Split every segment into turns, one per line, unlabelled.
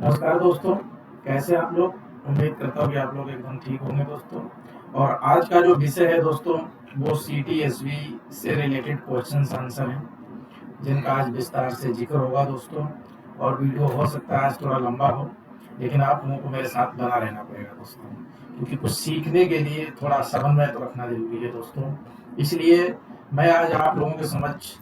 नमस्कार दोस्तों, कैसे आप लोग? उम्मीद करता हूँ कि आप लोग एकदम ठीक होंगे दोस्तों। और आज का जो विषय है दोस्तों, वो सीटीएसबी से रिलेटेड क्वेश्चंस आंसर हैं, जिनका आज विस्तार से जिक्र होगा दोस्तों। और वीडियो हो सकता है आज थोड़ा लंबा हो, लेकिन आप लोगों को मेरे साथ बना रहना पड़ेगा दोस्तों, क्योंकि कुछ सीखने के लिए थोड़ा समन्वय तो रखना जरूरी है दोस्तों। इसलिए मैं आज आप लोगों के समक्ष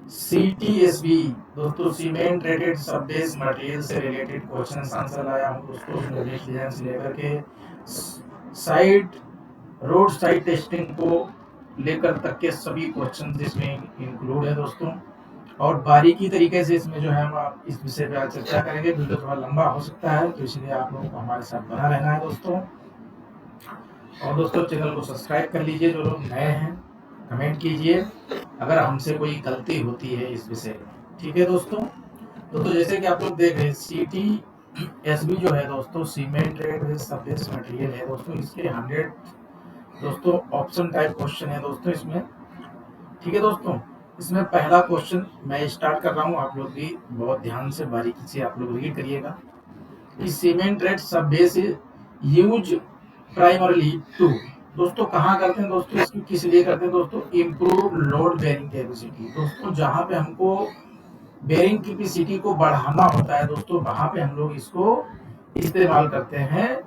सीटीएसबी दोस्तों, सीमेंट रेटेड सब बेस मटेरियल से रिलेटेड क्वेश्चन आंसर लाया हूँ दोस्तों। उसमें डिजाइन से लेकर के साइड रोड साइड टेस्टिंग को लेकर तक के सभी क्वेश्चन इसमें इंक्लूड है दोस्तों। और बारीकी तरीके से इसमें जो है हम आप इस विषय पे आज चर्चा करेंगे। वीडियो थोड़ा लंबा हो सकता है, तो इसलिए आप लोगों को हमारे साथ बना रहना है दोस्तों। और दोस्तों, चैनल को सब्सक्राइब कर लीजिए जो लोग नए हैं, कमेंट कीजिए अगर हमसे कोई गलती होती है इस विषय में, ठीक है दोस्तों। जैसे कि आप लोग देख रहे हैं, सीटीएसबी जो है दोस्तों, सीमेंट रेड सब बेस मटेरियल है दोस्तों। इसके 100 दोस्तों ऑप्शन टाइप क्वेश्चन है दोस्तों इसमें, ठीक है दोस्तों। इसमें पहला क्वेश्चन मैं स्टार्ट कर रहा हूँ, आप लोग भी बहुत ध्यान से बारीकी से आप लोग रीड करिएगा। सीमेंट रेड सब बेस यूज प्राइमरली टू, दोस्तों कहाँ करते हैं दोस्तों, इसको किस लिए करते हैं दोस्तों? इम्प्रूव लोड बेरिंग कैपेसिटी दोस्तों। जहां पे हमको बेरिंग कैपेसिटी को बढ़ाना होता है दोस्तों, वहां पे हम लोग इसको इस्तेमाल करते हैं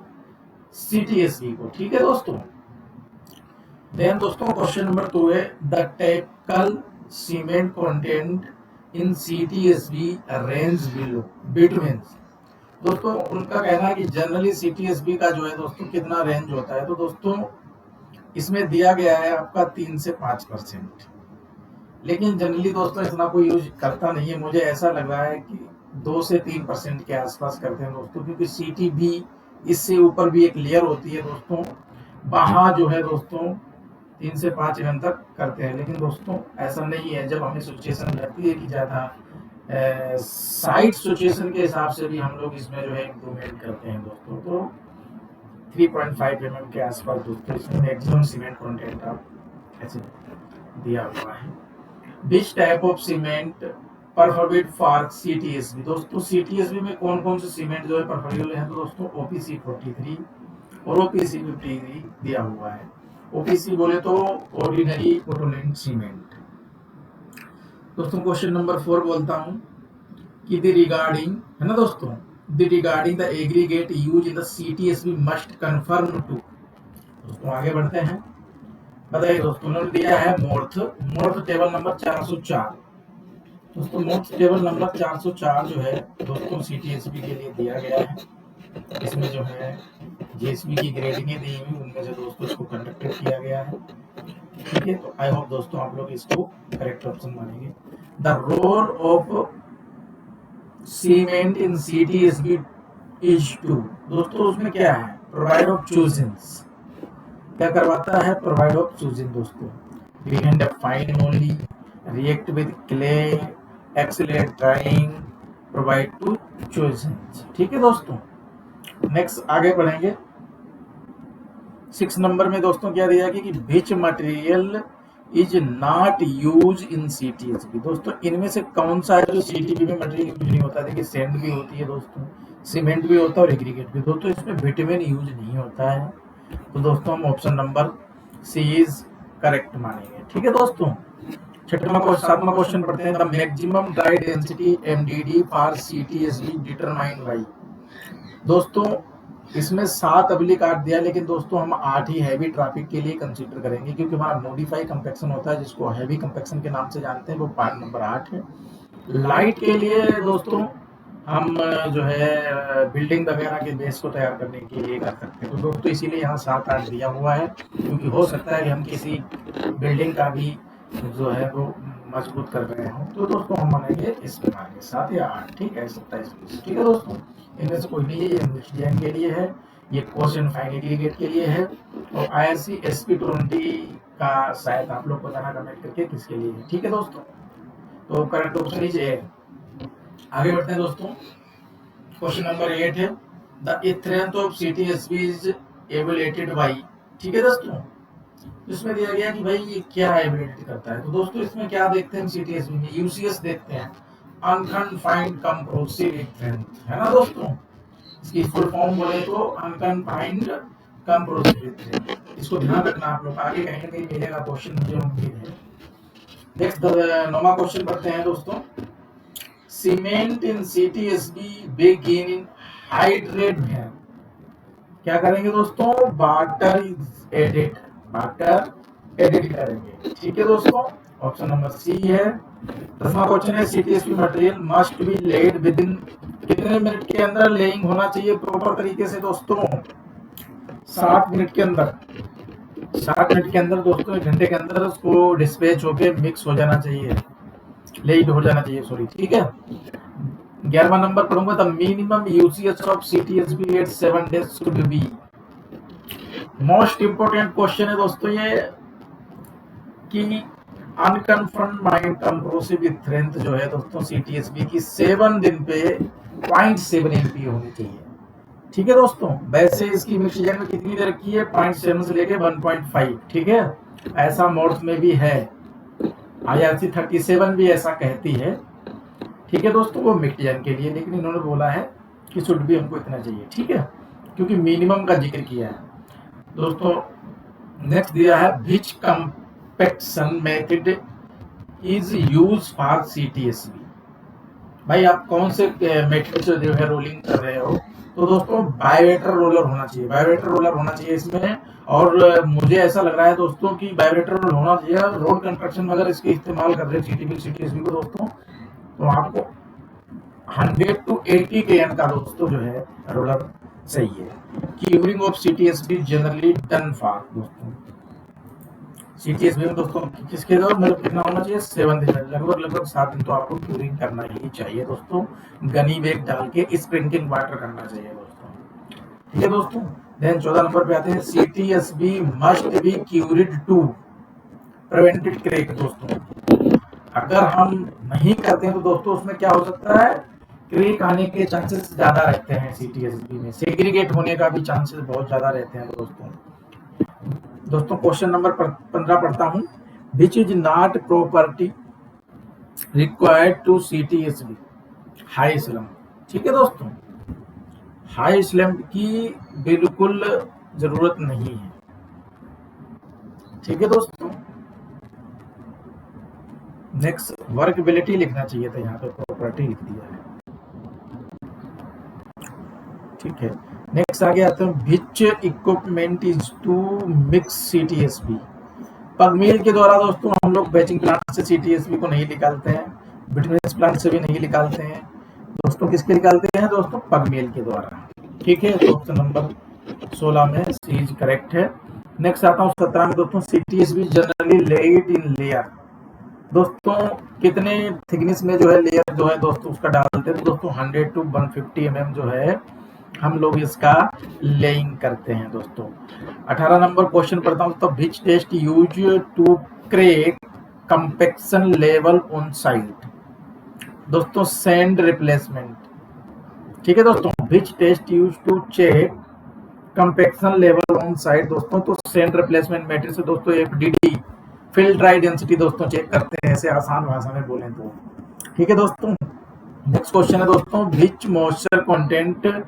सीटीएसबी को, ठीक है दोस्तों। देन दोस्तों क्वेश्चन नंबर 2 है, the typical cement content in CTSB range below between, दोस्तों उनका कहना है कि जनरली सीटीएसबी का जो है दोस्तों कितना रेंज होता है, तो दोस्तों इसमें दिया गया है आपका 3 से 5%। लेकिन जनरली दोस्तों इतना कोई यूज करता नहीं है, मुझे ऐसा लग रहा है कि 2 से 3% के आसपास करते हैं दोस्तों, क्योंकि सीटी भी इससे ऊपर भी एक लेयर होती है दोस्तों, वहां जो है दोस्तों 3 से 5 mm तक करते हैं। लेकिन दोस्तों ऐसा नहीं है, जब हमें सिचुएशन लगती है कि ज्यादा साइट सिचुएशन के हिसाब से भी हम लोग इसमें जो है इम्प्रूवमेंट करते हैं दोस्तों। तो 3.5 mm के आसपास दोस्तों इसमें मैक्सिमम सीमेंट कंटेंट आप ऐसे दिया हुआ है। Which type of cement perfect for CTSB, दोस्तों सीटीएसबी में कौन कौन से सीमेंट जो है परफेक्ट है, तो दोस्तों ओपीसी 43 और ओपीसी 53 दिया हुआ है। ओपीसी बोले तो ऑर्डिनरी पोर्टलैंड सीमेंट। दोस्तों क्वेश्चन नंबर 4 बोलता हूं कि द रिगार्डिंग, है ना दोस्तों, the regarding the aggregate use in the CTSB must confirm to, दोस्तों आगे बढ़ते हैं। बताइए दोस्तों, उन्होंने दिया है मोर्थ टेबल नंबर 404। दोस्तों मोर्थ टेबल नंबर 404 जो है दोस्तों सीटीएसबी के लिए दिया गया है। इसमें जो है जेएसबी की ग्रेडिंगें दी हुई, उनमें से दोस्तों इसको कंडक्टेड किया गया है, ठीक है। तो आई होप दोस्तों आप लोग इसको करेक्ट ऑप्शन मानेंगे। The role of cement in CTSB is to, दोस्तों उसमें क्या है? प्रोवाइड ऑफ चूजेंस, क्या करवाता है? प्रोवाइड ऑफ चूजिंग दोस्तों। We can define only, react with clay, accelerate drawing, provide to choosing, ठीक है दोस्तों। नेक्स्ट आगे बढ़ेंगे। 6 नंबर में दोस्तों क्या दिया गया कि which material is not use in CTSB, दोस्तों इनमें से कौन सा है जो सीटीबी में मटेरियल यूज नहीं होता है? देखिए सैंड भी होती है दोस्तों, सीमेंट भी होता है और एग्रीगेट भी, दोस्तों इसमें विटामिन यूज नहीं होता है। तो दोस्तों हम option number C is correct मानेंगे, ठीक है दोस्तों। 7वां क्वेश्चन पढ़ते हैं। The maximum dry density MDD for CTSB determined by, दोस्तों इसमें 7 अब्लिक 8 दिया, लेकिन दोस्तों हम 8 ही हैवी ट्रैफिक के लिए कंसीडर करेंगे, क्योंकि हमारा मॉडिफाई कंपैक्शन होता है जिसको हैवी कंपैक्शन के नाम से जानते हैं, वो पार्ट नंबर 8 है। लाइट के लिए दोस्तों हम जो है बिल्डिंग वगैरह के बेस को तैयार करने के लिए कर सकते हैं, तो दोस्तों इसीलिए यहाँ 7-8 दिया हुआ है, क्योंकि हो सकता है कि हम किसी बिल्डिंग का भी जो है वो मजबूत कर रहे हो, तो दोस्तों हम मानेंगे इसके मानेंगे 7 या 8, ठीक है 27, ठीक है दोस्तों। इनमें से कोई नहीं है, ये डिजाइन के लिए है, ये क्वेश्चन फाइन एग्रीगेट के लिए है, और IRC SP20 का शायद आप लोग बताना कमेंट करके किसके लिए है, ठीक है दोस्तों। तो करेक्ट ऑप्शन इज ए। आगे बढ़ते हैं दोस्तों। क्वेश्चन नंबर 8 है, the strength of CTSB is evaluated by, ठीक है दोस्तों। इसमें दिया गया कि भाई ये क्या एवल्यूएट करता है, तो दोस्तों इसमें क्या देखते हैं सीटीएसबी में? यूसीएस देखते हैं, अनकन्फाइंड कंप्रेसिव स्ट्रेंथ, है ना दोस्तों। इसकी फुल फॉर्म बोले तो अनकन्फाइंड कंप्रेसिव थ्रेड। इसको ध्यान रखना आप लोग, आगे कहीं ना कहीं मिलेगा क्वेश्चन, मुझे उम्मीद है। नेक्स्ट 9वां क्वेश्चन पढ़ते हैं दोस्तों। Cement in CTSB begin in hydrate में क्या करेंगे दोस्तों, water is added, water added करेंगे। ठीक है दोस्तों, ऑप्शन नंबर सी है। 10वां क्वेश्चन है CTSB material must be laid within कितने मिनट के अंदर लेइंग होना चाहिए प्रॉपर तरीके से दोस्तों, 60 मिनट के अंदर। 60 मिनट के अंदर दोस्तों, 1 घंटे के अंदर उसको डिस्पैच होके मिक्स हो जाना चाहिए, लेट हो जाना चाहिए, सॉरी। ठीक है, 11वां नंबर पढ़ूंगा। The minimum usage of CTSB at 7 days should be. Most important question है दोस्तों ये, कि अनकन्फर्म्ड कंप्रेसिव स्ट्रेंथ जो है दोस्तों CTSB की 7 दिन पे 0.7 MPa होनी चाहिए। ठीक है दोस्तों, वैसे इसकी मिक्सचर में कितनी दे रखी है, 0.7 से लेके 1.5। ठीक है, ऐसा मोड्स में भी है, IRC 37 भी ऐसा कहती है। ठीक है दोस्तों, वो मिक्सचर के लिए, लेकिन इन्होंने बोला है कि शुड भी हमको इतना चाहिए। ठीक है, क्योंकि मिनिमम का जिक्र किया है दोस्तों। नेक्स्ट दिया है which compaction method is use for CTSB। भाई आप कौन से मेथड से जो है रोलिंग कर रहे हो, तो दोस्तों बायोरेटर रोलर होना चाहिए, बायोरेटर रोलर होना चाहिए इसमें। और मुझे ऐसा लग रहा है दोस्तों कि बायोरेटर रोलर होना चाहिए। रोड कंस्ट्रक्शन में अगर इसके इस्तेमाल कर रहे हैं CTSB को दोस्तों, तो आपको 100 to 80 kN का दोस्तों जो है रोलर चाहिए। Curing of CTSB generally done for दोस्तों, CTSB में दोस्तों किसके दौर मतलब कितना होना चाहिए, 7 दिन, लगभग 7 दिन तो आपको क्यूरिंग करना ही चाहिए दोस्तों। गनी बैग डाल के स्प्रिंकलिंग वाटर करना चाहिए दोस्तों। ठीक है दोस्तों, देन 14 नंबर पे आते हैं। CTSB must be cured to prevented crack दोस्तों। अगर हम नहीं करते हैं तो दोस्तों उसमें क्या हो सकता है, क्रैक आने के चांसेस ज्यादा रहते हैं। CTSB में सेग्रीगेट होने का भी चांसेस बहुत ज्यादा रहते हैं दोस्तों। क्वेश्चन नंबर 15 पढ़ता हूं। Which is not property required to CTSB high slump. ठीक है दोस्तों, हाई स्लैम्प की बिल्कुल जरूरत नहीं है। ठीक है दोस्तों, नेक्स्ट वर्कबिलिटी लिखना चाहिए था, यहाँ पे प्रॉपर्टी लिख दिया है। ठीक है, नेक्स्ट आगे आते हैं। Which equipment is to mix CTSB। Pug मिल के द्वारा दोस्तों हम लोग बैचिंग प्लांट से CTSB को नहीं निकालते हैं, बिटनेस प्लांट से भी नहीं निकालते हैं दोस्तों। किसके निकालते हैं दोस्तों, पग मिल के द्वारा। ठीक है, तो ऑप्शन नंबर 16 में सी इज करेक्ट है। नेक्स्ट आता हूँ 17 में दोस्तों। CTSB generally laid in layer दोस्तों, कितने थिकनेस में जो है लेयर जो है दोस्तों उसका डालते हैं, तो दोस्तों 100 to 150 mm जो है हम लोग इसका लेइंग करते हैं दोस्तों। 18 नंबर क्वेश्चन पढ़ता हूं। तो which test use to crack compaction level on site दोस्तों, सैंड रिप्लेसमेंट। ठीक है दोस्तों, which test use to check compaction level on site दोस्तों, तो सैंड रिप्लेसमेंट मेथड से दोस्तों FDD फिल ड्राई डेंसिटी दोस्तों चेक करते हैं, ऐसे आसान भाषा में बोलें तो। ठीक है दोस्तों, नेक्स्ट क्वेश्चन है दोस्तों। Which moisture content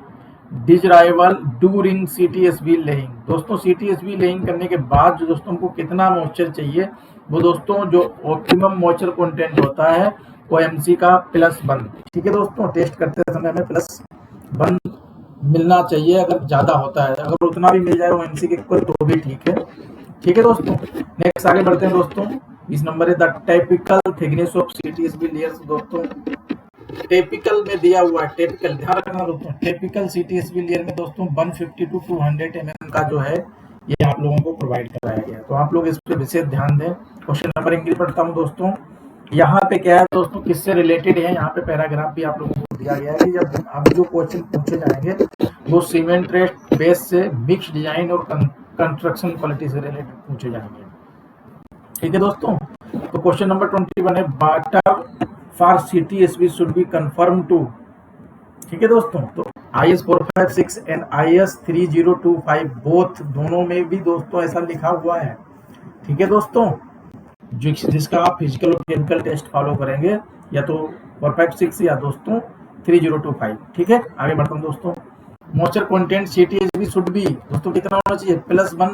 desirable during CTSB laying दोस्तों, CTSB लेइंग करने के बाद जो दोस्तों को कितना मॉइस्चर चाहिए, वो दोस्तों जो ऑप्टिमम मॉइस्चर कंटेंट होता है वो MC का +1। ठीक है दोस्तों, टेस्ट करते समय हमें +1 मिलना चाहिए। अगर ज्यादा होता है, अगर उतना भी मिल जाए वो MC के इक्वल तो भी ठीक है। ठीक है दोस्तों, नेक्स्ट आगे बढ़ते हैं दोस्तों। 20 नंबर है। The typical thickness of CTSB layers दोस्तों, टिपिकल में दिया हुआ है, टिपिकल ध्यान रखना दोस्तों। टिपिकल CTSB लेयर में दोस्तों 150 to 200 mm का जो है ये आप लोगों को प्रोवाइड कराया गया, तो आप लोग इस पे विशेष ध्यान दें। क्वेश्चन नंबर इंग्लिश पढ़ता हूँ दोस्तों। यहाँ पे क्या है दोस्तों, किससे रिलेटेड है, यहाँ पे पैराग्राफ भी आप लोगों को दिया गया है कि जब अब जो क्वेश्चन पूछे जाएंगे वो सीमेंट बेस से मिक्स डिजाइन और कंस्ट्रक्शन क्वालिटी से रिलेटेड पूछे जाएंगे। ठीक है दोस्तों, तो क्वेश्चन नंबर 21 है। Water for CTSB should be confirm to. ठीक है दोस्तों, तो IS 456 एंड IS 3025 बोथ दोनों में भी दोस्तों ऐसा लिखा हुआ है। ठीक है दोस्तों, जिसका आप फिजिकल और केमिकल टेस्ट फॉलो करेंगे, या तो 456 या दोस्तों 3025। ठीक है, आगे बढ़ता हूँ दोस्तों। Moisture content CTSV should B दोस्तों कितना होना चाहिए, +1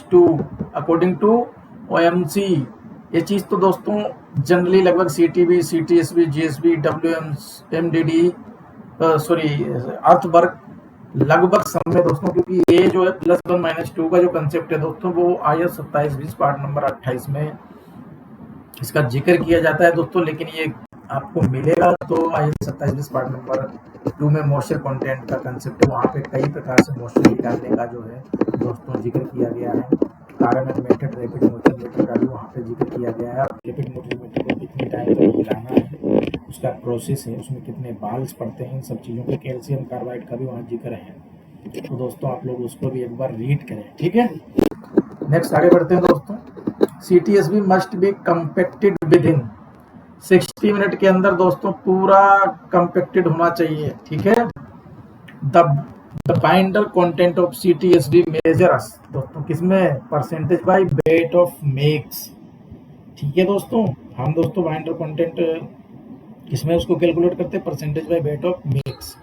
- 2 अकॉर्डिंग टू OMC। ये चीज तो दोस्तों जनरली लगभग CTB, CTSV, GSB, WMDD sorry earthwork लगभग सब में दोस्तों, क्योंकि ये जो है +1 - 2 का जो कंसेप्ट है दोस्तों वो IS 2720 पार्ट नंबर 28 में इसका जिक्र किया जाता है दोस्तों। लेकिन ये आपको मिलेगा तो IS 2720 पार्ट नंबर 2 में मॉइस्चर कंटेंट का कंसेप्ट है, वहाँ पे कई प्रकार से मॉइस्चर निकालने का जो है दोस्तों जिक्र किया गया है। मेथड रैपिड मोटिवेटर का भी वहाँ पे जिक्र किया गया है। रैपिड मोटिवेटर को कितने टाइम तक हिलाना है, उसका प्रोसेस है, उसमें कितने बाल्स पड़ते हैं, इन सब चीज़ों के कैल्शियम कार्बाइड का भी वहाँ जिक्र है। तो दोस्तों आप लोग उसको भी एक बार रीड करें, ठीक है। नेक्स्ट आगे बढ़ते हैं दोस्तों। CTSV must be compacted with in 60 minute के अंदर दोस्तों पूरा कंपेक्टेड होना चाहिए, ठीक है। The binder content of CTSV measures दोस्तों किसमें, percentage by weight of mix, ठीक है दोस्तों। हम दोस्तों बाइंडर कंटेंट किसमें उसको कैलकुलेट करते हैं, percentage by weight of mix.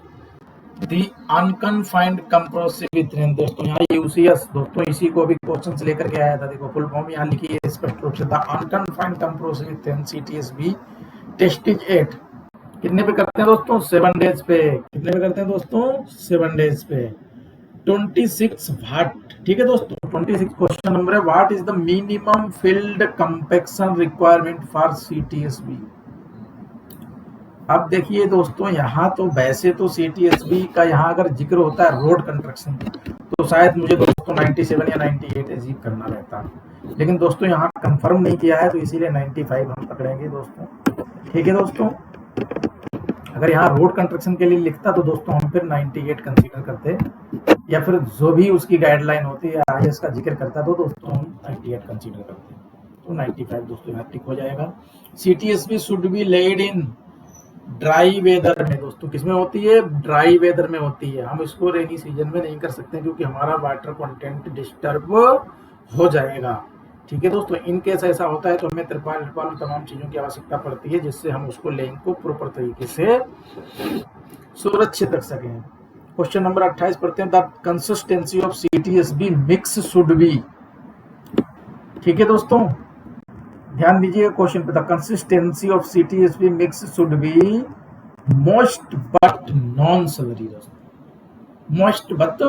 The unconfined compressive strength दोस्तों यहाँ UCS दोस्तों इसी को भी क्वेश्चन से लेकर के आया था। देखो फुल फॉर्म यहाँ लिखी है स्पष्ट रूप से, the unconfined compressive strength CTSV test is at कितने पे करते हैं दोस्तों, 7 डेज पे। कितने पे करते हैं दोस्तों, 7 डेज पे 26 वाट, ठीक है दोस्तों। 26 क्वेश्चन नंबर है, what is the minimum field compaction requirement for CTSV। अब देखिए दोस्तों यहाँ तो वैसे तो CTSV का यहाँ अगर जिक्र होता है रोड कंस्ट्रक्शन तो शायद मुझे दोस्तों 97 या 98 अचीव करना रहता, लेकिन दोस्तों यहाँ कंफर्म नहीं किया है तो इसीलिए 95 हम पकड़ेंगे दोस्तों, ठीक है दोस्तों। अगर यहाँ रोड कंस्ट्रक्शन के लिए लिखता तो दोस्तों हम फिर 98 कंसीडर करते, या फिर जो भी उसकी गाइडलाइन होती है IS का जिक्र करता तो दोस्तों हम 98 कंसीडर करते, तो 95 दोस्तों यहाँ टिक हो जाएगा। CTSV should be laid in dry weather में दोस्तों किसमें होती है, ड्राई वेदर में होती है। हम इसको रेनी सीजन में नहीं कर सकते क्योंकि हमारा वाटर कंटेंट डिस्टर्ब हो जाएगा, ठीक है दोस्तों। इन केस ऐसा होता है तो हमें तिरपाल तमाम चीजों की आवश्यकता पड़ती है जिससे हम उसको लेंग को प्रॉपर तरीके से सुरक्षित रख सकें। क्वेश्चन नंबर 28 पढ़ते हैं, the consistency of CTSV mix should be, ठीक है दोस्तों ध्यान दीजिए क्वेश्चन पे, the consistency of CTSV mix should be moist but non salary दोस्तों। मॉइस्ट बट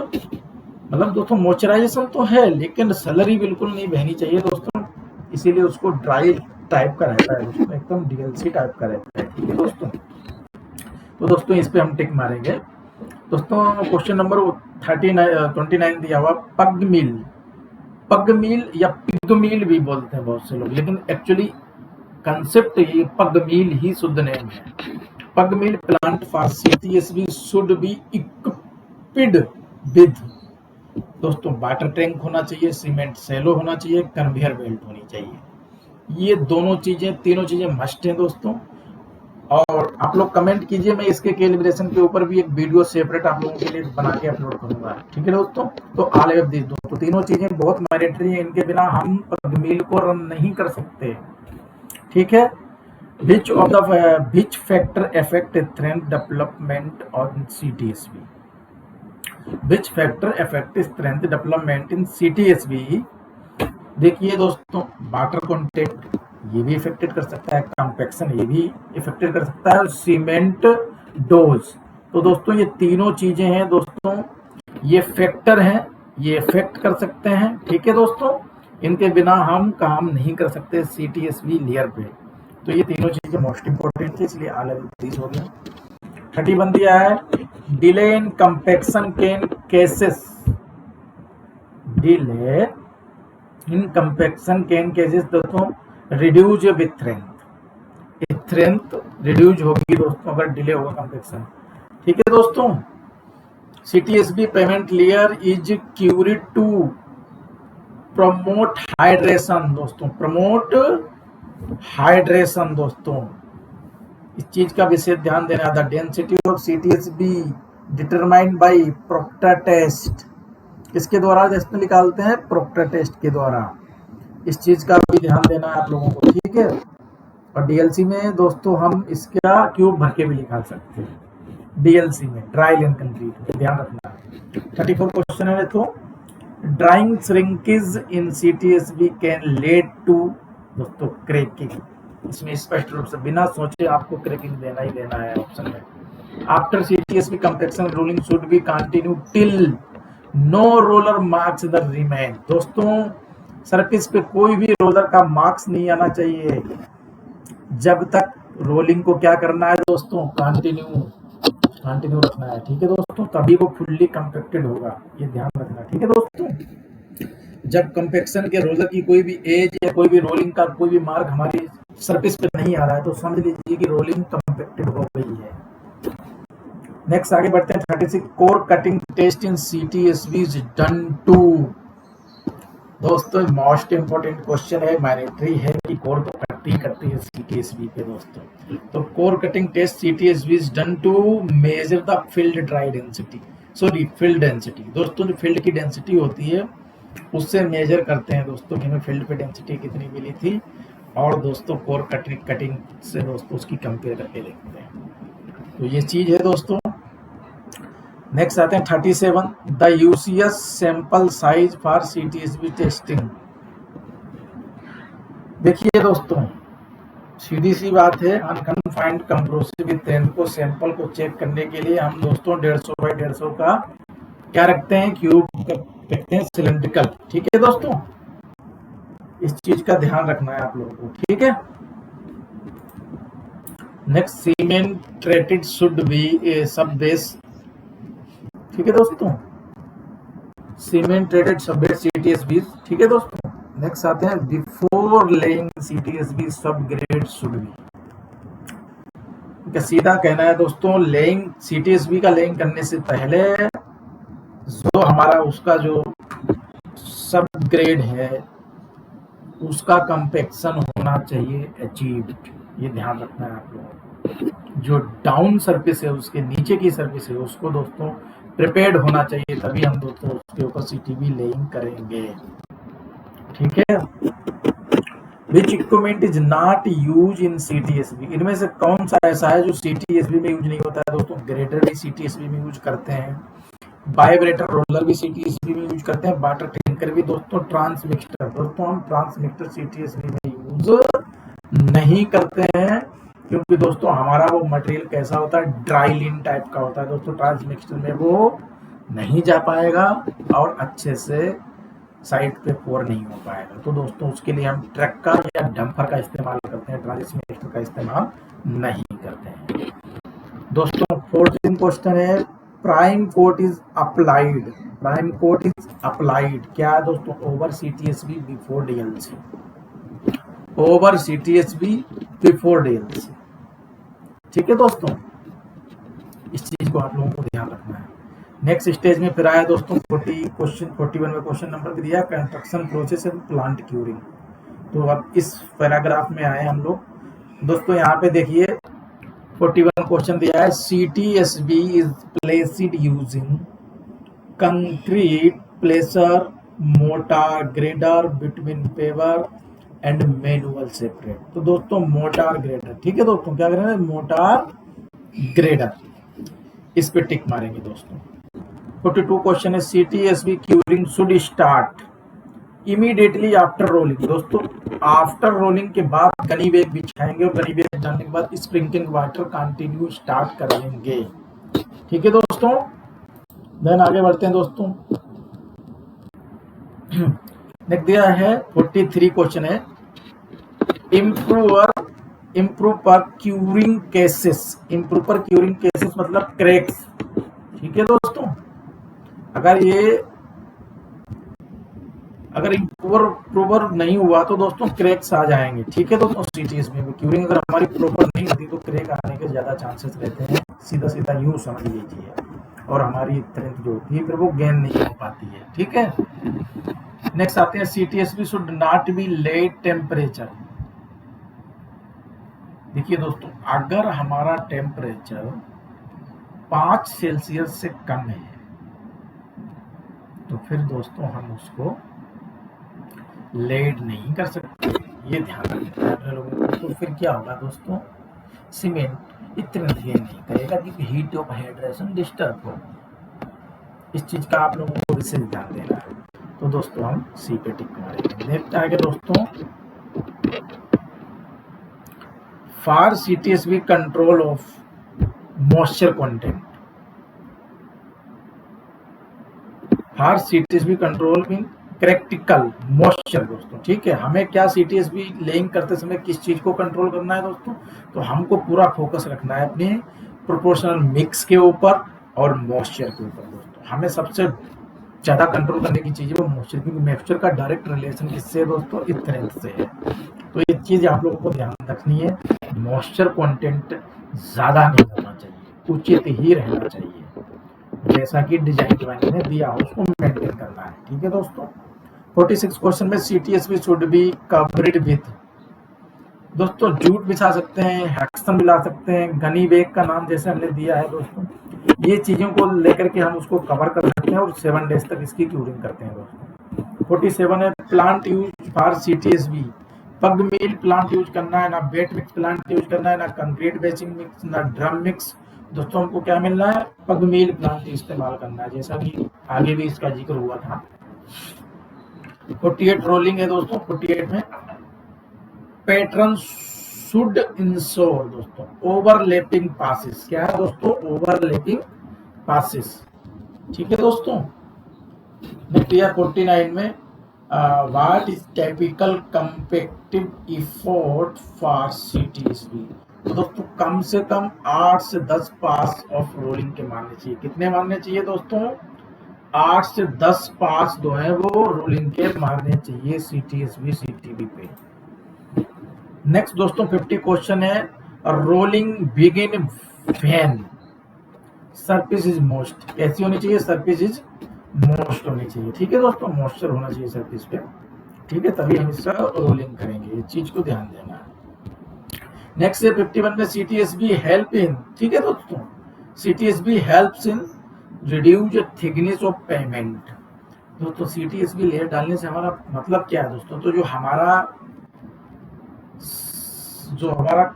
मतलब दोस्तों मॉइस्चराइजेशन तो है लेकिन सैलरी बिल्कुल नहीं बहनी चाहिए दोस्तों, इसीलिए उसको ड्राई टाइप का रहता है दोस्तों, एकदम DLC टाइप का रहता है, ठीक है दोस्तों। तो दोस्तों इस पे हम टिक मारेंगे दोस्तों। क्वेश्चन नंबर 29 दिया हुआ, पग मील या पिग मील भी बोलते हैं बहुत से लोग, लेकिन एक्चुअली कंसेप्ट ये पग मील ही शुद्ध नेम है। Pug mill plant for CTSV should be equipped with दोस्तों वाटर टैंक होना चाहिए, सीमेंट सैलो होना चाहिए, कन्वेयर बेल्ट होनी चाहिए। ये दोनों चीजें तीनों चीजें मस्ट हैं दोस्तों। और आप लोग कमेंट कीजिए, मैं इसके कैलिब्रेशन के ऊपर भी एक वीडियो सेपरेट आप लोगों के लिए बना के अपलोड करूंगा, ठीक है दोस्तों। तो ऑल ऑफ दिस दोस्तों तीनों चीजें बहुत मैंडेटरी हैं, इनके बिना हम पग मील को रन नहीं कर सकते, ठीक है। which factor affect strength development on CTSV? Which factor affect strength development in CTSV? देखिए दोस्तों वाटर कंटेंट ये भी इफेक्टेड कर सकता है, कंपैक्शन ये भी इफेक्टेड कर सकता है, और सीमेंट डोज। तो दोस्तों ये तीनों चीजें हैं दोस्तों, ये फैक्टर हैं, ये इफेक्ट कर सकते हैं, ठीक है दोस्तों। इनके बिना हम काम नहीं कर सकते CTSV लेयर पे। तो ये तीनों चीजें मोस्ट इंपोर्टेंट है, इसलिए ऑल ऑफ दिस हो गया। 31 दिया है, delay in compaction can cases, delay in compaction can cases दोस्तों रिड्यूज विथ स्ट्रेंथ रिड्यूज होगी दोस्तों अगर डिले होगा कंपैक्शन, ठीक है दोस्तों। CTSV pavement layer is cured to promote hydration दोस्तों, प्रमोट हाइड्रेशन दोस्तों। इस चीज का विशेष ध्यान देना। The density of CTSV determined by Proctor test, किसके द्वारा टेस्ट निकालते हैं, प्रोक्टर टेस्ट के द्वारा। इस चीज का भी ध्यान देना है आप लोगों को, ठीक है। और DLC में दोस्तों हम इसका क्यूब भर के भी निकाल सकते हैं, डीएलसी में, ड्राई लैंड कंक्रीट, ध्यान रखना है। 34 क्वेश्चन है तो drying shrinkage in CTSB can lead to दोस्तों क्रैकिंग। इसमें स्पष्ट रूप से बिना सोचे आपको क्रैकिंग देना ही देना है ऑप्शन में। After CTSB compaction rolling should be continue till no roller marks the remain. दोस्तों सरफेस पे कोई भी रोलर का मार्क्स नहीं आना चाहिए जब तक रोलिंग को क्या करना है दोस्तों, कंटिन्यू रखना है। ठीक है दोस्तों, तभी वो फुल्ली कंपैक्टेड होगा, ये ध्यान रखना। ठीक है दोस्तों, जब कंपैक्शन के रोलर की कोई भी एज या कोई भी रोलिंग का कोई भी मार्क हमारी सरफेस पे नहीं आ रहा है तो समझ लीजिए कि रोलिंग कंपैक्टेड हो गई है। नेक्स्ट आगे बढ़ते हैं। 36 core cutting test in CTSB is done to. दोस्तों मोस्ट इंपोर्टेंट क्वेश्चन है, मैंडेटरी है कि कोर तो करती है सीटीएसबी पे दोस्तों। तो core cutting test CTSB is done to measure the field dry density, sorry field density. दोस्तों जो फील्ड की डेंसिटी होती है उससे मेजर करते हैं दोस्तों कि हमें फील्ड पे डेंसिटी कितनी मिली थी, और दोस्तों कोर कटिंग से दोस्तों उसकी कंपेयर करके देखते हैं। तो ये चीज है दोस्तों। नेक्स्ट आते हैं 37 the UCS sample size for CTSB testing. देखिए दोस्तों सीधी सी बात है, अनकन्फाइंड कंप्रेसिव विथ को सैंपल को चेक करने के लिए हम दोस्तों 150 बाई 150 का क्या रखते हैं, क्यूब रखते हैं, सिलेंड्रिकल। ठीक है दोस्तों, इस चीज का ध्यान रखना है आप लोगों को। ठीक है, नेक्स्ट सीमेंटेड शुड बी ए सब बेस। ठीक है दोस्तों, सीमेंटेड सब बेस सीटीएसबी। ठीक है दोस्तों, नेक्स्ट आते हैं बिफोर लेइंग सीटीएसबी सब ग्रेड शुड बी। सीधा कहना है दोस्तों, लेइंग सीटीएसबी का लेइंग करने से पहले जो हमारा उसका जो सब ग्रेड है उसका कंपैक्शन होना चाहिए अचीव्ड, ये ध्यान रखना है आप लोगों। जो डाउन सरफेस है उसके नीचे की सरफेस है उसको दोस्तों प्रिपेयर्ड होना चाहिए, तभी हम दोस्तों उसके ऊपर सीटीबी लेइंग करेंगे। ठीक है, which equipment is not use in CTSB. इनमें से कौन सा ऐसा है जो सीटीएसबी में यूज नहीं होता है दोस्तों। ग्रेडर भी सीटीएसबी में यूज करते हैं, वाइब्रेटर रोलर भी सीटीएसबी में यूज करते हैं, वाटर टैंकर भी दोस्तों, ट्रांसमिक्सर दोस्तों हम ट्रांसमिक्सर सीटीएसबी में यूज नहीं करते हैं क्योंकि दोस्तों हमारा वो मटेरियल कैसा होता है, ड्राई लिन टाइप का होता है दोस्तों। ट्रांसमिक्सर में वो नहीं जा पाएगा और अच्छे से साइड पे पोर नहीं हो पाएगा, तो दोस्तों उसके लिए हम ट्रैक्टर या डंपर का इस्तेमाल करते हैं, ट्रांसमिक्सर का इस्तेमाल नहीं करते हैं दोस्तों। 14 क्वेश्चन है prime coat is applied. Prime coat is applied क्या है दोस्तों, over CTSB before DLC, over CTSB before DLC. ठीक है दोस्तों, इस चीज को आप लोगों को ध्यान रखना है। नेक्स्ट स्टेज में फिर आया दोस्तों 41 में क्वेश्चन नंबर दिया construction process and plant curing. तो अब इस पैराग्राफ में आए हम लोग दोस्तों। यहाँ पे देखिए 41 क्वेश्चन दिया है, CTSB is placed using concrete placer motor grader between paver and manual separate. तो दोस्तों मोटार ग्रेडर, ठीक है दोस्तों, क्या करेंगे, मोटार ग्रेडर, इस पे टिक मारेंगे दोस्तों। 42 क्वेश्चन है CTSB curing should start immediately after rolling. दोस्तों आफ्टर रोलिंग के बाद गनी बैग बिछाएंगे और गनी बैग डालने के बाद स्प्रिंकलिंग वाटर कंटिन्यू स्टार्ट कर लेंगे। ठीक है दोस्तों, देन आगे बढ़ते हैं दोस्तों। नेक्स्ट दिया है 43 क्वेश्चन है improver curing cases. Improver curing cases मतलब क्रैक्स। ठीक है दोस्तों, अगर इम्प्रूवर नहीं हुआ तो दोस्तों क्रैक्स आ जाएंगे। ठीक है दोस्तों, सीटीएसबी में क्यूरिंग अगर हमारी प्रॉपर नहीं होती तो क्रैक आने के ज्यादा चांसेस रहते हैं, सीधा सीधा यूं समझ लीजिए, और हमारी स्ट्रेंथ जो होती है फिर वो गेन नहीं हो पाती है। ठीक है, नेक्स्ट आते हैं CTSB should not be laid temperature. देखिए दोस्तों, अगर हमारा टेम्परेचर 5 सेल्सियस से कम है तो फिर दोस्तों हम उसको लेड नहीं कर सकते, ये ध्यान रखना है लोगों को। तो फिर क्या होगा दोस्तों, सीमेंट इतना ये नहीं करेगा क्योंकि हीट ऑफ हाइड्रेशन डिस्टर्ब हो। इस चीज का आप लोगों को विशेष ध्यान देना है। तो दोस्तों हम सी पे टिक मारेंगे। नेक्स्ट आगे दोस्तों, for CTSV control of moisture content, for CTSV control mean critical moisture दोस्तों, ठीक है। हमें क्या CTSV लेइंग करते समय किस चीज को कंट्रोल करना है दोस्तों, तो हमको पूरा फोकस रखना है अपने प्रोपोर्शनल मिक्स के ऊपर और मॉइस्चर के ऊपर दोस्तों। हमें सबसे ज्यादा कंट्रोल करने की चीज है वो मॉइस्चर, क्योंकि मॉइस्चर का डायरेक्ट रिलेशन किससे है दोस्तों, स्ट्रेंथ से है। तो ये चीज आप लोगों को ध्यान रखनी है, मॉइस्चर कंटेंट ज्यादा नहीं होना चाहिए, उचित ही रहना चाहिए, जैसा कि डिजाइन डिजाइन ने दिया हो उसको मेंटेन करना है, ठीक है दोस्तों। 46 क्वेश्चन में CTSV should be covered with, दोस्तों जूट बिछा सकते हैं, हेक्सन मिला सकते हैं, गनी बैग का नाम जैसे हमने दिया है दोस्तों, ये चीजों को लेकर के हम उसको कवर कर सकते हैं और 7 डेज तक इसकी क्यूरिंग करते हैं दोस्तों। 47 है प्लांट यूज फॉर CTSV, पग मील प्लांट यूज करना है, ना बेट मिक्स प्लांट यूज करना है, ना कंक्रीट बेचिंग मिक्स, ना ड्रम मिक्स। दोस्तों हमको क्या मिलना है, पग मील प्लांट इस्तेमाल करना है, जैसा कि आगे भी इसका जिक्र हुआ था। 48 रोलिंग है दोस्तों। 48 में पैटर्न शुड इंश्योर दोस्तों ओवरलैपिंग पासेस, क्या है दोस्तों, ओवरलैपिंग पासेस, ठीक है दोस्तों। नेक्स्ट 49 में what is typical compactive effort for CTSV, तो दोस्तों कम से कम 8 से 10 पास ऑफ रोलिंग के मारने चाहिए। कितने मारने चाहिए दोस्तों, 8 से 10 पास जो है वो रोलिंग के मारने चाहिए CTSV CTB पे। नेक्स्ट दोस्तों 50 क्वेश्चन है, rolling begin when surface is most, कैसी होनी चाहिए, सरफेस इज मोस्ट होनी चाहिए, ठीक है दोस्तों, मॉइस्चर होना चाहिए सरफेस पे, ठीक है, तभी हम इसका रोलिंग करेंगे, इस चीज को ध्यान देना है। नेक्स्ट है 51 में CTSV हेल्प इन, ठीक है दोस्तों, CTSV helps in reduce thickness of payment. दोस्तों CTSV लेयर डालने से हमारा मतलब क्या है दोस्तों, तो जो हमारा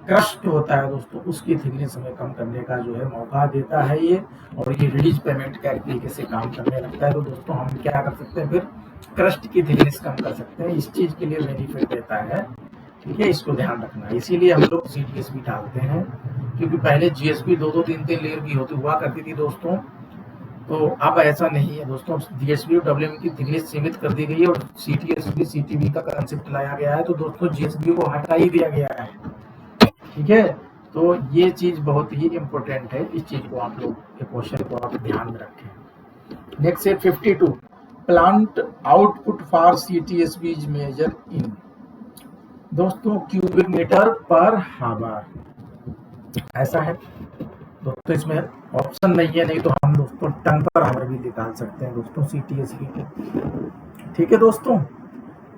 क्रस्ट होता है दोस्तों उसकी थिकनेस हमें कम करने का जो है मौका देता है ये, और ये रिड्यूस पेमेंट का एक तरीके से काम करने लगता है। तो दोस्तों हम क्या कर सकते हैं, फिर क्रस्ट की थिकनेस कम कर सकते हैं, इस चीज के लिए बेनिफिट देता है, ठीक है, इसको ध्यान रखना है। इसीलिए हम लोग CTSV डालते हैं, क्योंकि पहले GSB 2-2, 3-3 लेयर की होती हुआ करती थी दोस्तों, तो अब ऐसा नहीं है दोस्तों। GSB और WM की थिकनेस सीमित कर दी गई है और CTSV CTB का कंसेप्ट लाया गया है, तो दोस्तों GSB को हटा ही दिया गया है, ठीक है। तो ये चीज बहुत ही इंपॉर्टेंट है, इस चीज को आप लोग के क्वेश्चन को आप ध्यान में रखें। नेक्स्ट है 52 plant output for CTSV is measure in, दोस्तों क्यूबिक मीटर पर हावर, ऐसा है दोस्तों, इसमें ऑप्शन नहीं है, नहीं तो हम दोस्तों टन पर हावर भी निकाल सकते हैं दोस्तों CTSV के, ठीक है दोस्तों,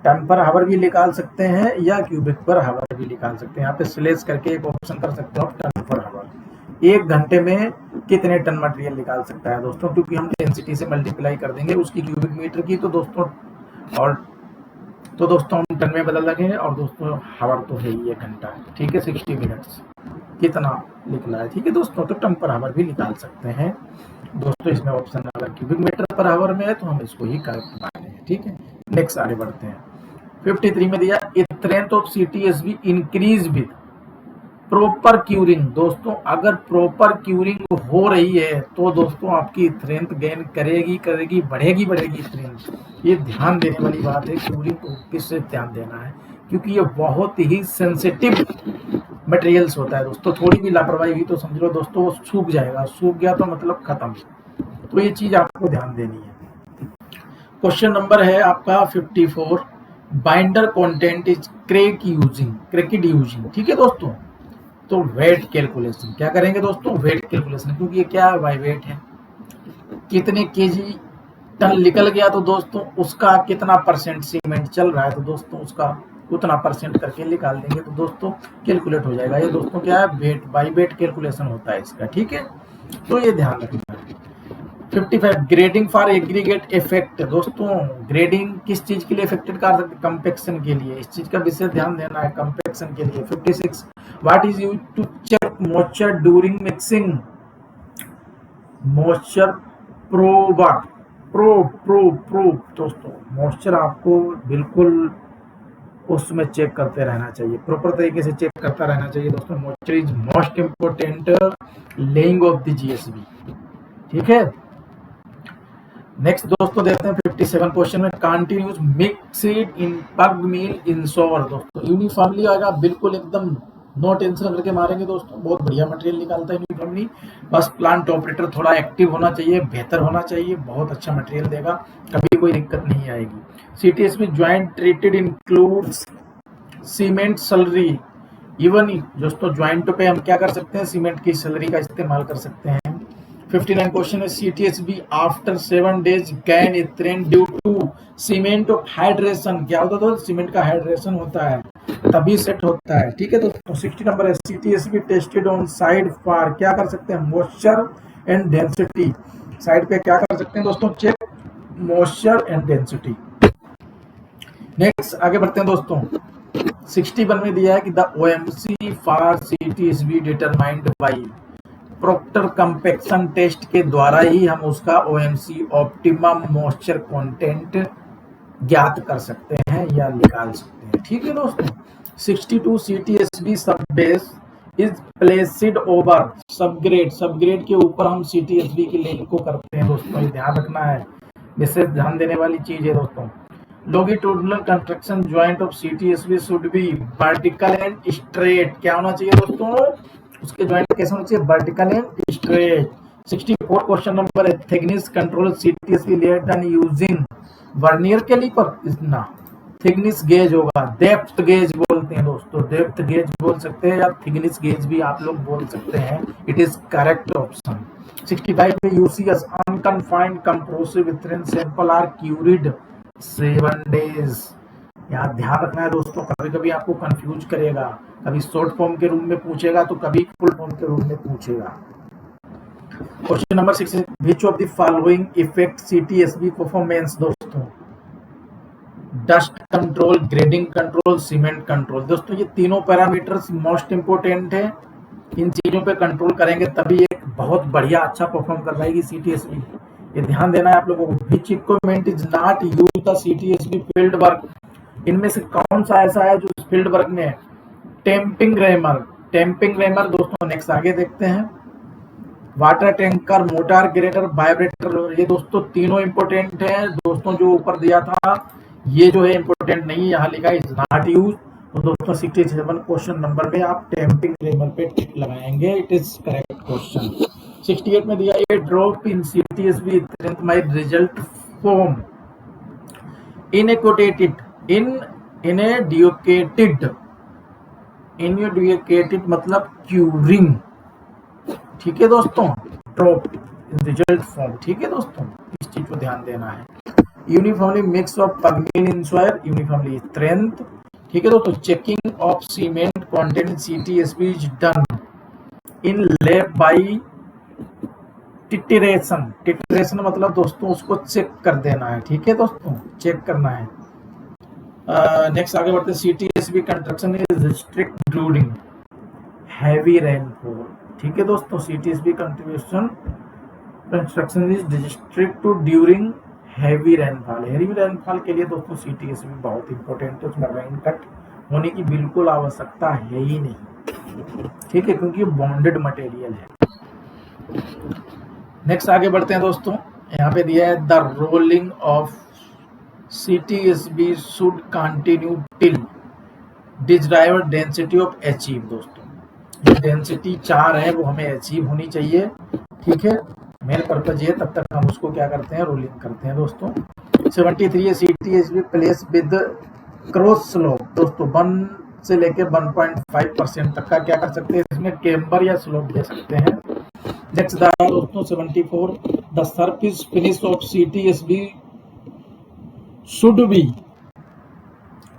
टन पर हावर भी निकाल सकते हैं या क्यूबिक पर हावर भी निकाल सकते हैं। यहाँ पे स्लेश करके एक ऑप्शन कर सकते हो टन पर हावर। 1 घंटे में कितने टन मटेरियल निकाल सकता है दोस्तों, क्योंकि हम डेंसिटी से मल्टीप्लाई कर देंगे उसकी क्यूबिक मीटर की, तो दोस्तों हम टन में बदल लगेंगे, और दोस्तों हावर तो है ही 1 घंटा, ठीक है, 60 मिनट्स कितना निकला है, ठीक है दोस्तों, तो टन पर हावर भी निकाल सकते हैं दोस्तों। इसमें ऑप्शन अगर क्यूबिक मीटर पर हावर में है तो हम इसको ही करेक्ट मानेंगे, ठीक है। नेक्स्ट आगे बढ़ते हैं। 53 में दिया strength of CTSV increase with proper curing, दोस्तों अगर प्रॉपर क्यूरिंग हो रही है तो दोस्तों आपकी स्ट्रेंथ गेन करेगी बढ़ेगी स्ट्रेंथ। ये ध्यान देने वाली बात है, क्यूरिंग को किससे ध्यान देना है, क्योंकि ये बहुत ही सेंसिटिव मटेरियल्स होता है दोस्तों, थोड़ी भी लापरवाही हुई तो समझ लो दोस्तों वो सूख जाएगा, सूख गया तो मतलब खत्म। तो ये चीज आपको ध्यान देनी है। क्वेश्चन नंबर है आपका 54 binder content is cracked using, ठीक है दोस्तों। तो वेट कैलकुलेशन क्या करेंगे दोस्तों, वेट कैलकुलेशन, क्योंकि ये क्या है, बाय वेट है, कितने केजी टन निकल गया तो दोस्तों उसका कितना परसेंट सीमेंट चल रहा है, तो दोस्तों उसका उतना परसेंट करके निकाल देंगे तो दोस्तों कैलकुलेट हो जाएगा। ये दोस्तों क्या है, वेट बाय वेट कैलकुलेशन होता है इसका, ठीक है, तो ये ध्यान रखना है। 55 ग्रेडिंग फॉर एग्रीगेट इफेक्ट, दोस्तों ग्रेडिंग किस चीज के लिए इफेक्टेड कर सकते, कंपैक्शन के लिए, इस चीज का विशेष ध्यान देना है, कंपैक्शन के लिए। 56 what is used to check moisture during mixing, moisture probe, pro दोस्तों, मॉइस्चर आपको बिल्कुल उसमें चेक करते रहना चाहिए, प्रॉपर तरीके से चेक करता रहना चाहिए दोस्तों। Moisture is most important laying of the GSB, ठीक है। नेक्स्ट दोस्तों देखते हैं 57 क्वेश्चन में, कंटिन्यूस मिक्स इट इन पग मील इन सोवर। दोस्तों यूनिफॉर्मली आएगा, बिल्कुल एकदम नो टेंशन करके मारेंगे दोस्तों, बहुत बढ़िया मटेरियल निकालता है यूनिफॉर्मली। बस प्लांट ऑपरेटर थोड़ा एक्टिव होना चाहिए, बेहतर होना चाहिए, बहुत अच्छा मटेरियल देगा, कभी कोई दिक्कत नहीं आएगी। सीटीएस में joint treated includes cement salary, even दोस्तों ज्वाइंट पे हम क्या कर सकते हैं, सीमेंट की सलरी का इस्तेमाल कर सकते हैं। 59 क्वेश्चन है, सीटीएसबी आफ्टर 7 days गैन इथेन due to cement of hydration. क्या होता है, सीमेंट का हाइड्रेशन होता है तभी सेट होता है, ठीक है दोस्तों। 60 नंबर है, सीटीएसबी टेस्टेड ऑन साइड फॉर, क्या कर सकते हैं, मॉइस्चर एंड डेंसिटी। साइड पे क्या कर सकते हैं दोस्तों, check moisture and density. Next आगे बढ़ते हैं दोस्तों, 61 में दिया है कि the OMC for CTSB determined by Proctor compaction test के द्वारा ही हम उसका ओएमसी ऑप्टिमम मॉइस्चर कंटेंट ज्ञात कर सकते हैं या निकाल सकते हैं, ठीक है दोस्तों। 62 सीटीएसबी सब base is placed over subgrade, subgrade के ऊपर हम सीटीएसबी की लिंक को करते हैं दोस्तों, ये ध्यान रखना है, विशेष ध्यान देने वाली चीज है दोस्तों। Longitudinal construction joint of CTSB should be vertical and straight, क्या होना चाहिए दोस्तों, उसके जॉइंट कैसे होना चाहिए, vertical and straight. 64 question number है, thickness control CTSB layer done using vernier caliper, इतना थिकनेस गेज होगा, डेप्थ गेज बोलते हैं दोस्तों, डेप्थ गेज बोल सकते हैं या थिकनेस गेज भी आप लोग बोल सकते हैं, इट इज करेक्ट ऑप्शन। 65 में यूसीएस अनकन्फाइंड कंप्रेसिव इथेन सैंपल आर क्यूरिड 7 days। यहाँ ध्यान रखना है दोस्तों, कभी कभी आपको कंफ्यूज करेगा, कभी शॉर्ट फॉर्म के रूप में पूछेगा तो कभी फुल फॉर्म के रूप में पूछेगा। Question number 6, which of the following effect CTSB performance. दोस्तों dust control, grading control, cement control, दोस्तों ये तीनों पैरामीटर्स मोस्ट इंपोर्टेंट है, इन चीजों पे कंट्रोल करेंगे तभी एक बहुत बढ़िया अच्छा परफॉर्म कर पाएगी सीटीएसबी, ये ध्यान देना है आप लोगों को। Which equipment is not used the CTSB field work, इनमें से कौन सा ऐसा है जो फील्ड वर्क में है, टेम्पिंग रैमर, टेम्पिंग रैमर दोस्तों। नेक्स्ट आगे देखते हैं, water tanker, motor grader, vibrator, ये दोस्तों तीनों इंपोर्टेंट है दोस्तों, जो ऊपर दिया था ये जो है इंपोर्टेंट नहीं, यहाँ लिखा इज नॉट यूज, तो दोस्तों 67 क्वेश्चन नंबर में आप टेम्पिंग रैमर पे टिक लगाएंगे, इट इज करेक्ट क्वेश्चन। 68 में दिया a drop in CTSB may result from inadequate inadequate मतलब क्यूरिंग, ठीक है दोस्तों, ड्रॉप इन रिजल्ट फॉर्म, ठीक है दोस्तों, इस चीज को ध्यान देना है। Uniformly mix of pug mill in soil, uniformly strength, ठीक है दोस्तों। Checking of cement content CTSB is done in lab by titration, titration मतलब दोस्तों उसको चेक कर देना है, ठीक है दोस्तों, चेक करना है। नेक्स्ट आगे बढ़ते हैं, CTSB construction is restrict during heavy rainfall, ठीक है दोस्तों, CTSB construction is restrict to during heavy rainfall, heavy rainfall के लिए दोस्तों सीटीएसबी बहुत इंपॉर्टेंट है, उसमें रेन कट होने की बिल्कुल आवश्यकता है ही नहीं, ठीक है, क्योंकि बॉन्डेड मटेरियल है। नेक्स्ट आगे बढ़ते हैं दोस्तों, यहाँ पे दिया है the rolling of CTSB should continue till desired density of achieve. दोस्तों जो डेंसिटी 4 है वो हमें अचीव होनी चाहिए, ठीक है, मेन पर्पज ये, तब तक हम उसको क्या करते हैं, रोलिंग करते हैं दोस्तों। 73 है, सीटीएसबी प्लेस विद क्रॉस स्लोप, दोस्तों 1 से लेके 1.5% तक का क्या कर सकते हैं, इसमें कैम्बर या स्लोप दे सकते हैं। नेक्स्ट दोस्तों 74, the surface finish of CTSB should be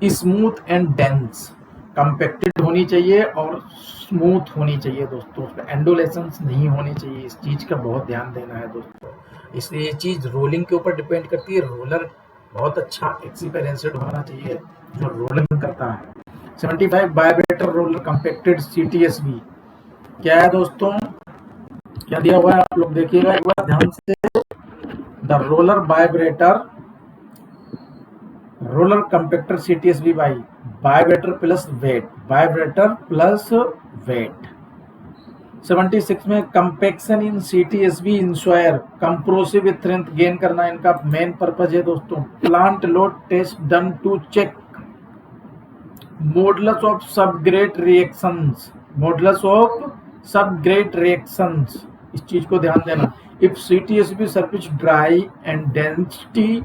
smooth and dense, compacted होनी चाहिए और स्मूथ होनी चाहिए दोस्तों, उसमें एंडोलेशंस नहीं होनी चाहिए, इस चीज का बहुत ध्यान देना है दोस्तों, इसलिए ये चीज रोलिंग के ऊपर डिपेंड करती है, रोलर बहुत अच्छा एक्सपीरियंस्ड होना चाहिए जो रोलिंग करता है। 75 वाइब्रेटर रोलर कंपैक्टेड सीटीएसबी क्या है दोस्तों, क्या दिया हुआ है आप लोग देखिएगा एक बार ध्यान से। The roller vibrator, roller compactor CTSV by vibrator plus weight, vibrator plus weight. 76 में compaction in CTSV ensure compressive strength gain करना इनका मेन पर्पज है दोस्तों। Plant load test done to check modulus of subgrade reactions, modulus of subgrade reactions, इस चीज को ध्यान देना। If CTSV surface dry and density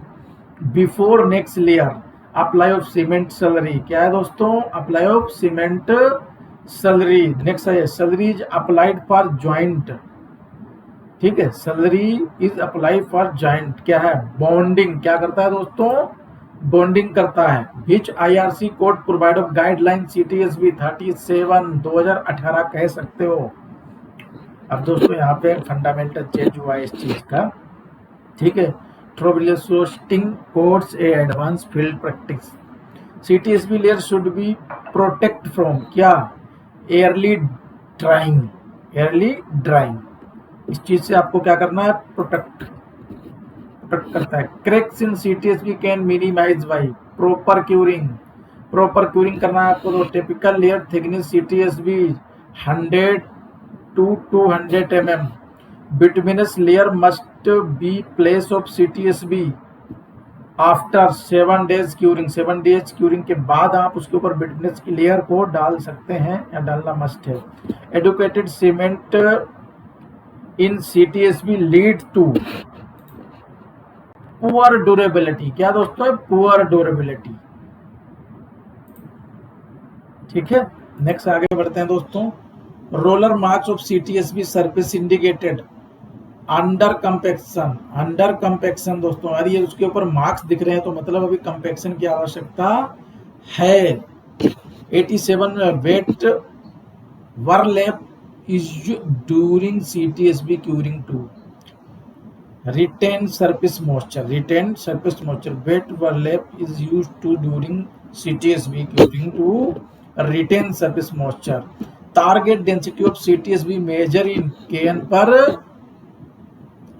before next layer, apply of cement slurry, क्या है दोस्तों, apply of cement slurry. Next है slurry is applied for joint, ठीक है, slurry is apply for joint, क्या है, बॉन्डिंग, क्या करता है दोस्तों, बॉन्डिंग करता है। विच IRC code provide of guideline CTSV 37 2018 कह सकते हो। अब दोस्तों यहाँ पे फंडामेंटल चेंज हुआ है इस चीज का, ठीक है। Troubleshooting codes a advance field practice. CTSV layer should be protect from, क्या, एयरली ड्राइंग, एयरली ड्राइंग, इस चीज से आपको क्या करना है, प्रोटेक्ट करता है। Cracks in CTSV can minimise by proper curing, proper curing करना है आपको। तो typical layer thickness CTSV 100 to 200 mm, bituminous layer must be place of CTSV after 7 days curing, 7 days curing के बाद आप उसके ऊपर बिटुमिनस की लेयर को डाल सकते हैं या डालना मस्ट है। Educated cement in CTSV lead to poor durability, क्या दोस्तों, पुअर ड्यूरेबिलिटी, ठीक है। नेक्स्ट आगे बढ़ते हैं दोस्तों। Roller marks of CTSV surface indicated under compaction, under compaction दोस्तों, अरे ये उसके ऊपर मार्क्स दिख रहे हैं तो मतलब अभी कंपैक्शन की आवश्यकता है। 87 में wet burlap is during CTSV curing to retain surface moisture, retain surface moisture, wet overlap is used to during CTSV curing to retain surface moisture. Target density of CTSV measure in kN per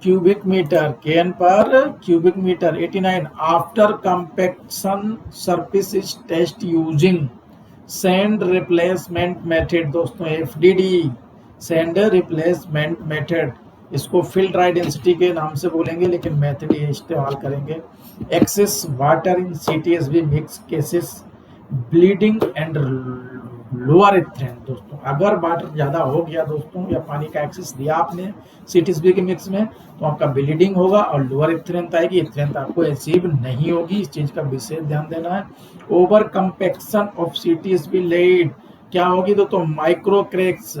cubic meter, kN per cubic meter। 89 after compaction surface is test using sand replacement method दोस्तों, FDD, sand replacement method, इसको fill dry density के नाम से बोलेंगे लेकिन method ये इस्तेमाल करेंगे। Excess water in CTSV mix cases bleeding and lower strength दोस्तों, अगर वाटर ज्यादा हो गया दोस्तों या पानी का एक्सेस दिया आपने CTSV के मिक्स में तो आपका ब्लीडिंग होगा और लोअर स्ट्रेंथ आएगी, स्ट्रेंथ आपको अचीव नहीं होगी, इस चीज का विशेष ध्यान देना है। Over compaction of CTSV laid क्या होगी दोस्तों, माइक्रो क्रैक्स,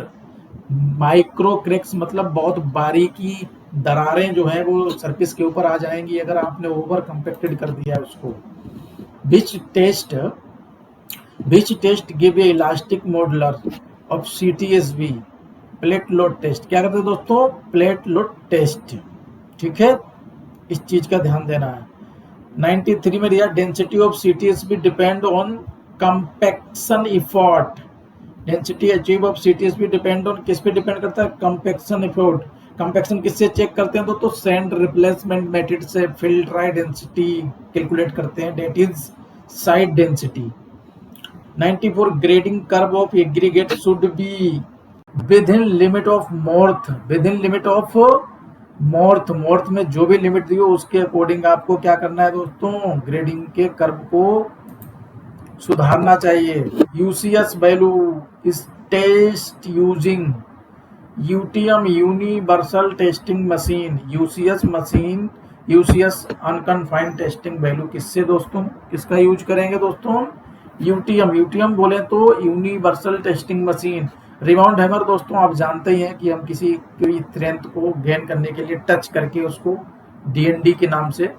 माइक्रो क्रैक्स मतलब बहुत बारीकी दरारें जो है वो सरफेस के ऊपर आ जाएंगी अगर आपने ओवर कंपैक्टेड कर दिया है उसको। Which test give a elastic modular of CTSV plate load test, क्या करते हैं दोस्तों, प्लेट लोड टेस्ट, ठीक है, इस चीज का ध्यान देना है। 93 में दिया density of CTSV depend on compaction effort, density achieve of CTSV depend on, किस पे डिपेंड करता है, कंपैक्शन इफोर्ट। कंपैक्शन किससे चेक करते हैं तो सैंड रिप्लेसमेंट मेथड से फिल ड्राई डेंसिटी कैलकुलेट करते हैं, that is side density. 94 grading curve of aggregate should be within limit of MoRTH, within limit of MoRTH, MoRTH में जो भी लिमिट दी हो उसके अकॉर्डिंग आपको क्या करना है दोस्तों, ग्रेडिंग के कर्व को सुधारना चाहिए। UCS value is test using UTM universal testing machine, UCS machine, UCS unconfined testing value किससे दोस्तों, किसका यूज करेंगे दोस्तों, UTM बोले तो universal testing machine. Rebound hammer दोस्तों आप जानते ही हैं कि हम किसी की स्ट्रेंथ को गेन करने के लिए टच करके उसको DND के नाम से,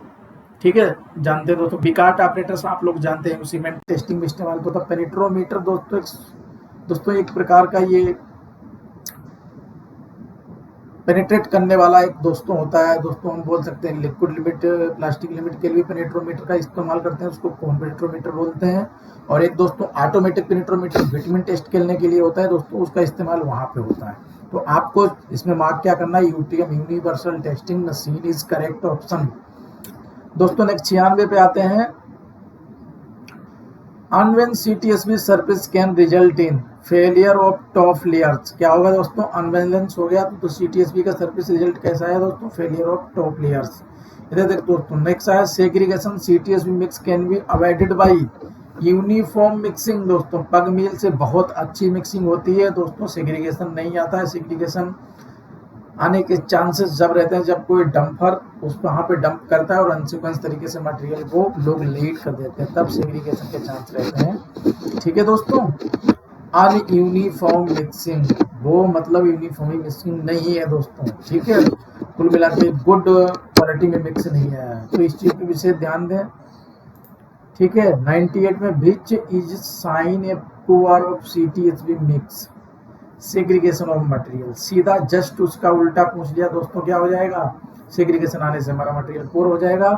ठीक है, जानते हैं दोस्तों। बिकार्ट ऑपरेटर्स आप लोग जानते हैं, सीमेंट टेस्टिंग में इस्तेमाल होता है। पेनिट्रोमीटर दोस्तों एक प्रकार का ये पेनिट्रेट करने वाला एक दोस्तों होता है, दोस्तों हम बोल सकते हैं लिक्विड लिमिट, प्लास्टिक लिमिट के लिए पेनिट्रोमीटर का इस्तेमाल करते हैं, उसको कोन पेनिट्रोमीटर बोलते हैं। और एक दोस्तों ऑटोमेटिक पेनिट्रोमीटर विटामिन टेस्ट करने के लिए होता है दोस्तों, उसका इस्तेमाल वहाँ पे होता है। तो आपको इसमें मार्क क्या करना है, UTM universal testing machine is correct option. दोस्तों नेक्स्ट 96 पे आते हैं। अनवेन CTSV service can result in failure of top layers. क्या होगा दोस्तों, अनबैलेंस हो गया तो CTSV का सर्विस रिजल्ट कैसा है दोस्तों, फेलियर ऑफ टॉप लेयर्स। इधर देखो दोस्तों नेक्स्ट है segregation CTSV mix can be avoided by uniform mixing. दोस्तों पग मील से बहुत अच्छी मिक्सिंग होती है दोस्तों, सेग्रीगेशन नहीं आता है। सेग्रीगेशन आने के चांसेस जब रहते हैं जब कोई डंपर उस वहाँ पे डंप करता है और अनसिक्वेंस तरीके से मटेरियल को लोग लीड कर देते हैं, तब सेग्रीगेशन के चांस रहते हैं। ठीक है दोस्तों, अनयूनिफॉर्म मिक्सिंग वो मतलब यूनिफॉर्म मिक्सिंग नहीं है दोस्तों। ठीक है, कुल मिला के गुड क्वालिटी में मिक्स नहीं है, तो इस चीज पे विशेष ध्यान दें। ठीक है, 98 में which is sine a poor of CTSV mix segregation of material. सीधा जस्ट उसका उल्टा पूछ लिया दोस्तों, क्या हो जाएगा, सेग्रीगेशन आने से हमारा मटेरियल पोर हो जाएगा,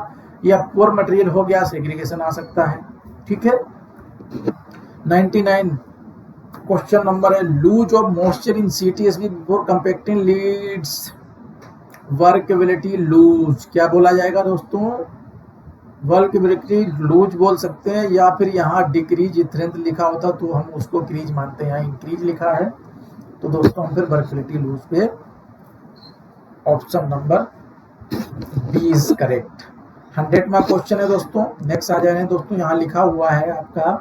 या पोर मटेरियल हो गया सेग्रीगेशन आ सकता है। ठीक है, 99 क्वेश्चन नंबर है loose of moisture in CTSV before compacting leads workability loose. क्या बोला जाएगा दोस्तों, वर्केबिलिटी लूज बोल सकते हैं, या फिर यहाँ डिक्रीज स्ट्रेंथ लिखा होता तो हम उसको क्रीज मानते हैं, यहाँ इंक्रीज लिखा है तो दोस्तों हम फिर वर्केबिलिटी लूज पे option number B is correct. 100वां क्वेश्चन है दोस्तों, नेक्स्ट आ जाए दोस्तों, यहाँ लिखा हुआ है आपका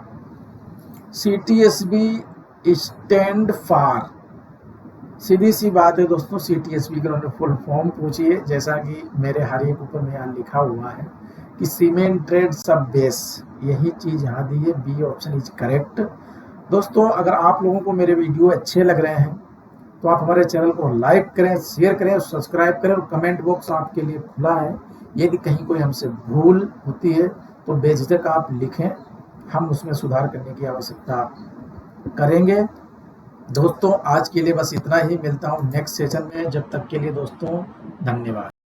CTSV स्टैंड फॉर। सीधी सी बात है दोस्तों, CTSV का फुल फॉर्म पूछिए, जैसा कि मेरे हर एक ऊपर में यहाँ लिखा हुआ है कि सीमेंट ट्रेड सब बेस, यही चीज यहाँ दी है, बी ऑप्शन इज करेक्ट। दोस्तों अगर आप लोगों को मेरे वीडियो अच्छे लग रहे हैं तो आप हमारे चैनल को लाइक करें, शेयर करें, सब्सक्राइब करें, और कमेंट बॉक्स आपके लिए खुला है। यदि कहीं कोई हमसे भूल होती है तो बेझिझक आप लिखें, हम उसमें सुधार करने की आवश्यकता करेंगे। दोस्तों आज के लिए बस इतना ही, मिलता हूँ नेक्स्ट सेशन में, जब तक के लिए दोस्तों धन्यवाद।